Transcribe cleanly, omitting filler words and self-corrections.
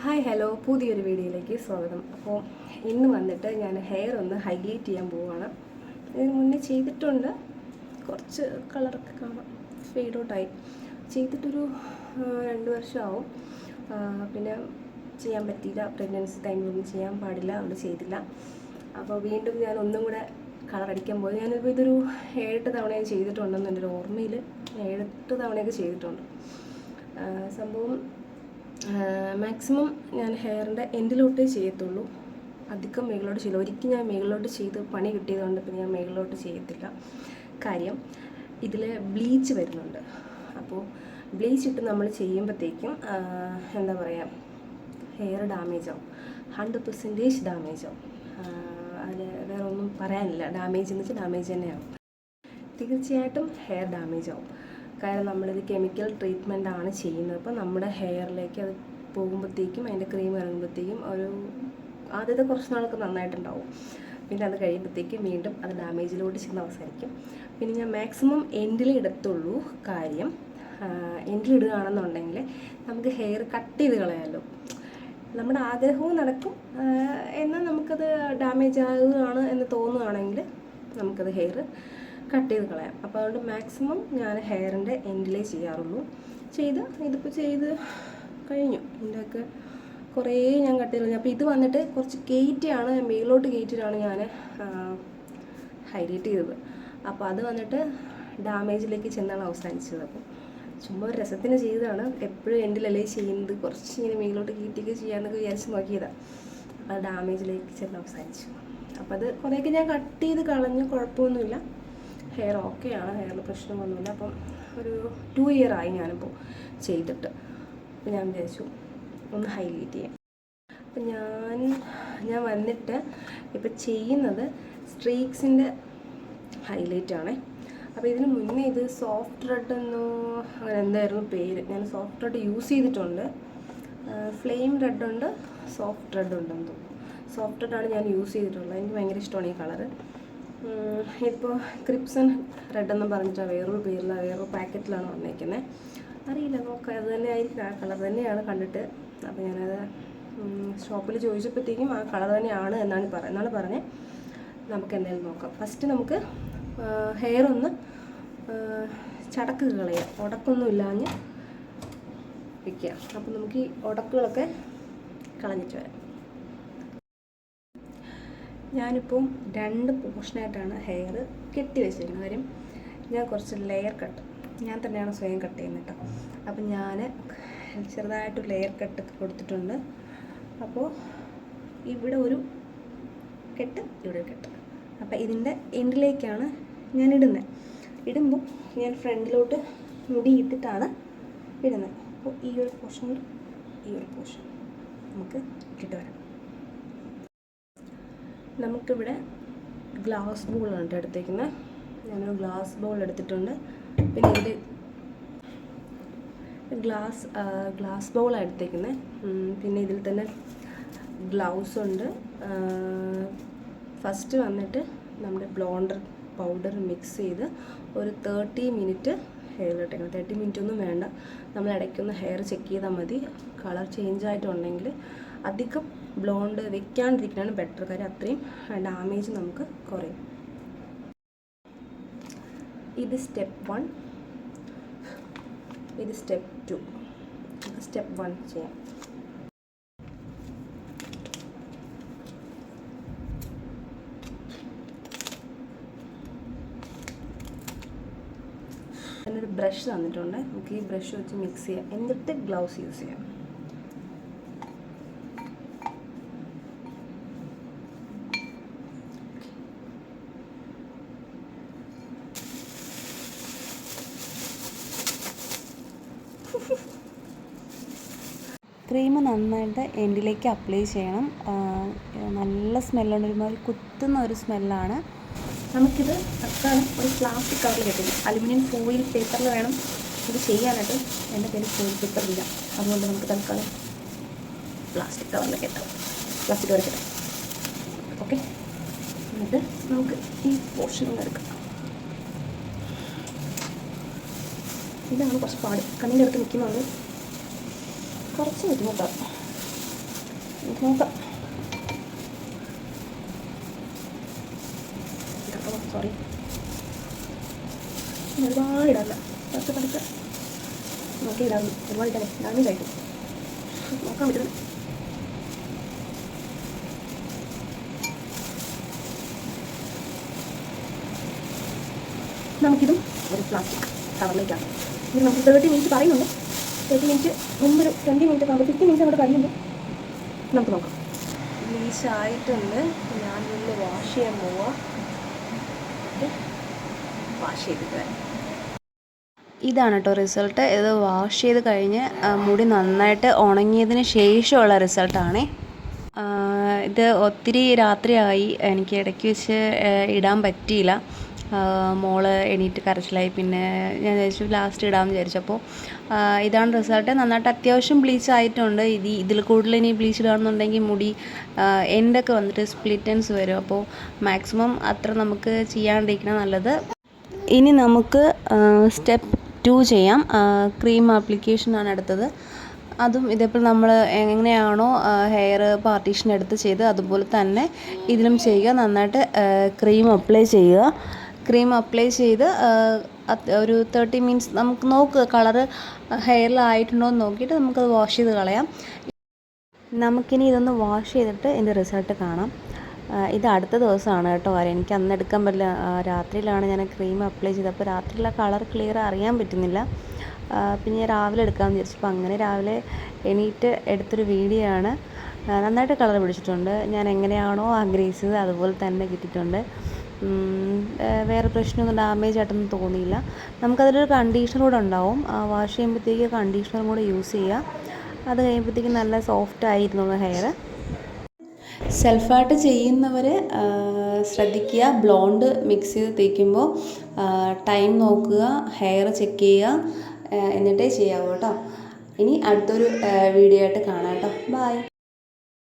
Hi hello പുതിയൊരു വീഡിയോയിലേക്ക് സ്വാഗതം. അപ്പോൾ ഇന്ന് വന്നിട്ട് ഞാൻ ഹെയർ ഒന്ന് ഹൈലൈറ്റ് ചെയ്യാൻ പോവുകയാണ്. ഇതിന് മുന്നേ ചെയ്തിട്ടുണ്ട്, കുറച്ച് കളറൊക്കെ കാണാം, ഫെയ്ഡ് ഔട്ടായി. ചെയ്തിട്ടൊരു 2 വർഷമാവും. പിന്നെ ചെയ്യാൻ പറ്റിയില്ല, പ്രഗ്നൻസി ടൈമിലൊന്നും ചെയ്യാൻ പാടില്ല, അതുകൊണ്ട് ചെയ്തില്ല. അപ്പോൾ വീണ്ടും ഞാൻ ഒന്നും കൂടെ കളറടിക്കാൻ പോയി. ഞാനിപ്പോൾ ഇതൊരു 7-8 തവണ ചെയ്തിട്ടുണ്ടെന്ന് എൻ്റെ ഒരു ഓർമ്മയിൽ 7-8 തവണയൊക്കെ ചെയ്തിട്ടുണ്ട്. സംഭവം മാക്സിമം ഞാൻ ഹെയറിൻ്റെ എൻഡിലോട്ടേ ചെയ്യത്തുള്ളൂ, അധികം മേളിലോട്ട് ചെയ്യില്ല. ഒരിക്കലും ഞാൻ മേളിലോട്ട് ചെയ്ത് പണി കിട്ടിയതുകൊണ്ട് പിന്നെ ഞാൻ മേളിലോട്ട് ചെയ്യത്തില്ല. കാര്യം ഇതിൽ ബ്ലീച്ച് വരുന്നുണ്ട്. അപ്പോൾ ബ്ലീച്ച് ഇട്ട് നമ്മൾ ചെയ്യുമ്പോഴത്തേക്കും എന്താ പറയുക, ഹെയർ ഡാമേജ് ആവും, 100% ഡാമേജ് ആവും. അതിൽ വേറെ ഒന്നും പറയാനില്ല. ഡാമേജ് എന്ന് വെച്ചാൽ ഡാമേജ് തന്നെയാവും, തീർച്ചയായിട്ടും ഹെയർ ഡാമേജ് ആവും. കാരണം നമ്മളിത് കെമിക്കൽ ട്രീറ്റ്മെൻ്റ് ആണ് ചെയ്യുന്നത്. അപ്പോൾ നമ്മുടെ ഹെയറിലേക്ക് അത് പോകുമ്പോഴത്തേക്കും, അതിൻ്റെ ക്രീം ഇറങ്ങുമ്പോഴത്തേക്കും ഒരു ആദ്യത്തെ കുറച്ച് നാളൊക്കെ നന്നായിട്ടുണ്ടാവും. പിന്നെ അത് കഴിയുമ്പോഴത്തേക്കും വീണ്ടും അത് ഡാമേജിലോട്ട് ചെന്ന് അവസാനിക്കും. പിന്നെ ഞാൻ മാക്സിമം എൻഡിൽ ഇടത്തുള്ളൂ. കാര്യം എൻഡിലിടുകയാണെന്നുണ്ടെങ്കിൽ നമുക്ക് ഹെയർ കട്ട് ചെയ്ത് കളയാമല്ലോ. നമ്മുടെ ആഗ്രഹവും നടക്കും, എന്നാൽ നമുക്കത് ഡാമേജ് ആകുകയാണ് എന്ന് തോന്നുകയാണെങ്കിൽ നമുക്കത് ഹെയർ കട്ട് ചെയ്ത് കളയാം. അപ്പോൾ അതുകൊണ്ട് മാക്സിമം ഞാൻ ഹെയറിൻ്റെ എൻഡിലേ ചെയ്യാറുള്ളൂ. ഇതിപ്പോൾ ചെയ്ത് കഴിഞ്ഞു. ഇതിൻ്റെയൊക്കെ കുറേ ഞാൻ കട്ട് ചെയ്ത് കഴിഞ്ഞു. അപ്പോൾ ഇത് വന്നിട്ട് കുറച്ച് കയറ്റിയാണ്, മേലോട്ട് കയറ്റിയിട്ടാണ് ഞാൻ ഹൈലൈറ്റ് ചെയ്തത്. അപ്പോൾ അത് വന്നിട്ട് ഡാമേജിലേക്ക് ചെന്നാണ് അവസാനിച്ചത്. അപ്പോൾ ചുമ്മാ ഒരു രസത്തിന് ചെയ്തതാണ്. എപ്പോഴും എൻഡിലല്ലേ ചെയ്യുന്നത്, കുറച്ച് ഇങ്ങനെ മേലോട്ട് കയറ്റിയൊക്കെ ചെയ്യാമെന്നൊക്കെ വിചാരിച്ച് നോക്കിയതാണ്. അത് ഡാമേജിലേക്ക് ചെന്ന് അവസാനിച്ചു. അപ്പോൾ അത് കുറേയൊക്കെ ഞാൻ കട്ട് ചെയ്ത് കളഞ്ഞു, കുഴപ്പമൊന്നുമില്ല. ഹെയർ ഓക്കെയാണ്, ഹെയറിൽ പ്രശ്നമൊന്നുമില്ല. അപ്പം ഒരു 2 ഇയർ ആയി ഞാനിപ്പോൾ ചെയ്തിട്ട്. അപ്പോൾ ഞാൻ വിചാരിച്ചു ഒന്ന് ഹൈലൈറ്റ് ചെയ്യാം. അപ്പം ഞാൻ വന്നിട്ട് ഇപ്പം ചെയ്യുന്നത് സ്ട്രീക്സിൻ്റെ ഹൈലൈറ്റാണേ. അപ്പോൾ ഇതിന് മുന്നേ ഇത് സോഫ്റ്റ് റെഡ് എന്നോ അങ്ങനെ എന്തായിരുന്നു പേര്, ഞാൻ സോഫ്റ്റ് റെഡ് യൂസ് ചെയ്തിട്ടുണ്ട്. ഫ്ലെയിം റെഡ് ഉണ്ട്, സോഫ്റ്റ് റെഡ് ഉണ്ടെന്ന് തോന്നുന്നു. സോഫ്റ്റ് റെഡാണ് ഞാൻ യൂസ് ചെയ്തിട്ടുള്ളത്. എനിക്ക് ഭയങ്കര ഇഷ്ടമാണ് ഈ കളറ്. ഇപ്പോൾ ക്രിപ്സൺ റെഡ് എന്ന് പറഞ്ഞിട്ടാണ് വേറൊരു പേരിലാണ്, വേറൊരു പാക്കറ്റിലാണ് വന്നേക്കുന്നത്. അറിയില്ല, നോക്കാം, അത് തന്നെ ആയിരിക്കും, ആ കളർ തന്നെയാണ് കണ്ടിട്ട്. അപ്പോൾ ഞാനത് ഷോപ്പിൽ ചോദിച്ചപ്പോഴത്തേക്കും ആ കളർ തന്നെയാണ് എന്നാണ് പറഞ്ഞത്. നമുക്ക് എന്തായാലും നോക്കാം. ഫസ്റ്റ് നമുക്ക് ഹെയർ ഒന്ന് ചടക്ക് കളയാം, ഉടക്കൊന്നും ഇല്ലാഞ്ഞ് വയ്ക്കുക. അപ്പോൾ നമുക്ക് ഈ ഉടക്കുകളൊക്കെ കളഞ്ഞിട്ട് വരാം. ഞാനിപ്പം 2 പോർഷനായിട്ടാണ് ഹെയർ കെട്ടി വെച്ചിരിക്കുന്നത്. കാര്യം ഞാൻ കുറച്ച് ലെയർ കട്ട് ഞാൻ തന്നെയാണ് സ്വയം കട്ട് ചെയ്യുന്നത് കേട്ടോ. അപ്പം ഞാൻ ചെറുതായിട്ട് ലെയർ കട്ട് കൊടുത്തിട്ടുണ്ട്. അപ്പോൾ ഇവിടെ ഒരു കെട്ട്, ഇവിടെ ഒരു കെട്ട്. അപ്പോൾ ഇതിൻ്റെ എൻഡിലേക്കാണ് ഞാൻ ഇടുന്നത്. ഇടുമ്പോൾ ഞാൻ ഫ്രണ്ടിലോട്ട് മുടി ഇട്ടിട്ടാണ് ഇടുന്നത്. അപ്പോൾ ഈ ഒരു പോർഷൻ നമുക്ക് ഇട്ടിട്ട് വരാം. നമുക്കിവിടെ ഗ്ലാസ് ബൗളാണ് എടുത്തേക്കുന്നത്. ഞാനൊരു ഗ്ലാസ് ബൗൾ എടുത്തിട്ടുണ്ട്. പിന്നെ ഇതിൽ ഗ്ലാസ് ബൗളാണ് എടുത്തേക്കുന്നത്. പിന്നെ ഇതിൽ തന്നെ ഗ്ലൗസ് ഉണ്ട്. ഫസ്റ്റ് വന്നിട്ട് നമ്മുടെ ബ്ലോണ്ടർ പൗഡർ മിക്സ് ചെയ്ത് ഒരു 30 മിനിറ്റ് ഹെയറിലിട്ടേക്കണം. 30 മിനിറ്റ് ഒന്നും വേണ്ട, നമ്മൾ ഇടയ്ക്കൊന്ന് ഹെയർ ചെക്ക് ചെയ്താൽ മതി. കളർ ചേഞ്ച് ആയിട്ടുണ്ടെങ്കിൽ അധികം ബ്ലോണ്ട് വെക്കാണ്ടിരിക്കുന്നതാണ് ബെറ്റർ. കാര്യം അത്രയും ഡാമേജ് നമുക്ക് കുറയും. ഇത് സ്റ്റെപ്പ് 1, ഇത് സ്റ്റെപ്പ് 2. സ്റ്റെപ്പ് 1 ചെയ്യാം. ഞാനൊരു ബ്രഷ് തന്നിട്ടുണ്ട്. നമുക്ക് ഈ ബ്രഷ് വെച്ച് മിക്സ് ചെയ്യാം, എന്നിട്ട് ഗ്ലൗസ് യൂസ് ചെയ്യാം. ക്രീം നന്നായിട്ട് എൻഡിലേക്ക് അപ്ലൈ ചെയ്യണം. നല്ല സ്മെല്ലുണ്ട്, ഒരുമാതിരി കുത്തുന്ന ഒരു സ്മെല്ലാണ്. നമുക്കിത് തൽക്കാലം ഒരു പ്ലാസ്റ്റിക് കവറിൽ കെട്ടില്ല, അലുമിനിയം ഫോയിൽ പേപ്പറിൽ വേണം ഇത് ചെയ്യാനായിട്ട്. എൻ്റെ കയ്യിൽ ഫോയിൽ പേപ്പറില്ല, അതുകൊണ്ട് നമുക്ക് തൽക്കാലം പ്ലാസ്റ്റിക് കവറിൽ കെട്ടാം. പ്ലാസ്റ്റിക് കവർ കെട്ടാം. ഓക്കെ, എന്നിട്ട് നമുക്ക് ഈ പോർഷൻ ഒന്ന് എടുക്കാം. ഇതാണ് കുറച്ച് പാട്, കണ്ണിൻ്റെ അടുത്ത് നിൽക്കുന്നുണ്ട്, കുറച്ച് ബുദ്ധിമുട്ടാണ്. നോക്കാം. സോറി, ഒരുപാട് ഇടാല്ല, പതുക്കെ പതുക്കെ നോക്കി ഇടാവുന്നു. ഒരുപാട് ഇട്ടാലേ ഡാമേജ് ആയിട്ട് നോക്കാൻ പറ്റുന്നത്. നമുക്കിതും ഒരു പ്ലാസ്റ്റിക് കവറിലേക്കാണ്. ഇത് നമുക്ക് 30 മിനിറ്റ് പറയുന്നുണ്ട്. 30 മിനിറ്റ് മുമ്പ് ഒരു 20 മിനിറ്റ് ആകുമ്പോൾ 50 മിനിറ്റ് അങ്ങോട്ട് കഴിയുമ്പോൾ നമുക്ക് നോക്കാം. ബ്ലീച്ച് ആയിട്ടുണ്ട്. ഞാനൊന്ന് വാഷ് ചെയ്യാൻ പോവാം. വാഷ് ചെയ്തിട്ട് വരാം. ഇതാണ് കേട്ടോ റിസൾട്ട്. ഇത് വാഷ് ചെയ്ത് കഴിഞ്ഞ് മുടി നന്നായിട്ട് ഉണങ്ങിയതിന് ശേഷമുള്ള റിസൾട്ടാണേ. ഇത് ഒത്തിരി രാത്രിയായി, എനിക്ക് ഇടയ്ക്ക് വെച്ച് ഇടാൻ പറ്റിയില്ല. മോള് എണീറ്റ് കരച്ചിലായി. പിന്നെ ഞാൻ വിചാരിച്ചു ലാസ്റ്റ് ഇടാമെന്ന് വിചാരിച്ചപ്പോൾ ഇതാണ് റിസൾട്ട്. നന്നായിട്ട് അത്യാവശ്യം ബ്ലീച്ച് ആയിട്ടുണ്ട്. ഇതിൽ കൂടുതൽ ഇനി ബ്ലീച്ച് ഇടാമെന്നുണ്ടെങ്കിൽ മുടി എൻഡൊക്കെ വന്നിട്ട് സ്പ്ലിറ്റൻസ് വരും. അപ്പോൾ മാക്സിമം അത്ര നമുക്ക് ചെയ്യാണ്ടിരിക്കണം നല്ലത്. ഇനി നമുക്ക് സ്റ്റെപ്പ് 2 ചെയ്യാം. ക്രീം ആപ്ലിക്കേഷനാണ് അടുത്തത്. അതും ഇതേപോലെ നമ്മൾ എങ്ങനെയാണോ ഹെയർ പാർട്ടീഷൻ എടുത്ത് ചെയ്ത് അതുപോലെ തന്നെ ഇതിലും ചെയ്യുക. നന്നായിട്ട് ക്രീം അപ്ലൈ ചെയ്യുക. ക്രീം അപ്ലൈ ചെയ്ത് ഒരു 30 മിനിറ്റ്സ് നമുക്ക് നോക്കുക, കളറ് ഹെയറിലായിട്ടുണ്ടോ എന്ന് നോക്കിയിട്ട് നമുക്കത് വാഷ് ചെയ്ത് കളയാം. നമുക്കിനി ഇതൊന്ന് വാഷ് ചെയ്തിട്ട് ഇതിൻ്റെ റിസൾട്ട് കാണാം. ഇത് അടുത്ത ദിവസമാണ് കേട്ടോ. എനിക്ക് അന്ന് എടുക്കാൻ പറ്റില്ല, രാത്രിയിലാണ് ഞാൻ ക്രീം അപ്ലൈ ചെയ്തത്. അപ്പോൾ രാത്രിയിലെ കളർ ക്ലിയർ അറിയാൻ പറ്റുന്നില്ല. പിന്നെ ഞാൻ രാവിലെ എടുക്കാമെന്ന് വിചാരിച്ചപ്പോൾ അങ്ങനെ രാവിലെ എണീറ്റ് എടുത്തൊരു വീഡിയോ ആണ്. നന്നായിട്ട് കളർ പിടിച്ചിട്ടുണ്ട്. ഞാൻ എങ്ങനെയാണോ ആഗ്രഹിച്ചത് അതുപോലെ തന്നെ കിട്ടിയിട്ടുണ്ട്. വേറെ പ്രശ്നമൊന്നും ഡാമേജ് ആയിട്ടൊന്നും തോന്നിയില്ല. നമുക്കതിലൊരു കണ്ടീഷണർ കൂടെ ഉണ്ടാവും. വാഷ് ചെയ്യുമ്പോഴത്തേക്ക് കണ്ടീഷണറും കൂടെ യൂസ് ചെയ്യുക. അത് കഴിയുമ്പോഴത്തേക്കും നല്ല സോഫ്റ്റ് ആയിരുന്നു ഹെയർ. സെൽഫായിട്ട് ചെയ്യുന്നവർ ശ്രദ്ധിക്കുക, ബ്ലോണ്ട് മിക്സ് ചെയ്ത് തേക്കുമ്പോൾ ടൈം നോക്കുക, ഹെയർ ചെക്ക് ചെയ്യുക, എന്നിട്ടേ ചെയ്യാവൂ കേട്ടോ. ഇനി അടുത്തൊരു വീഡിയോ ആയിട്ട് കാണാം കേട്ടോ. ബൈ.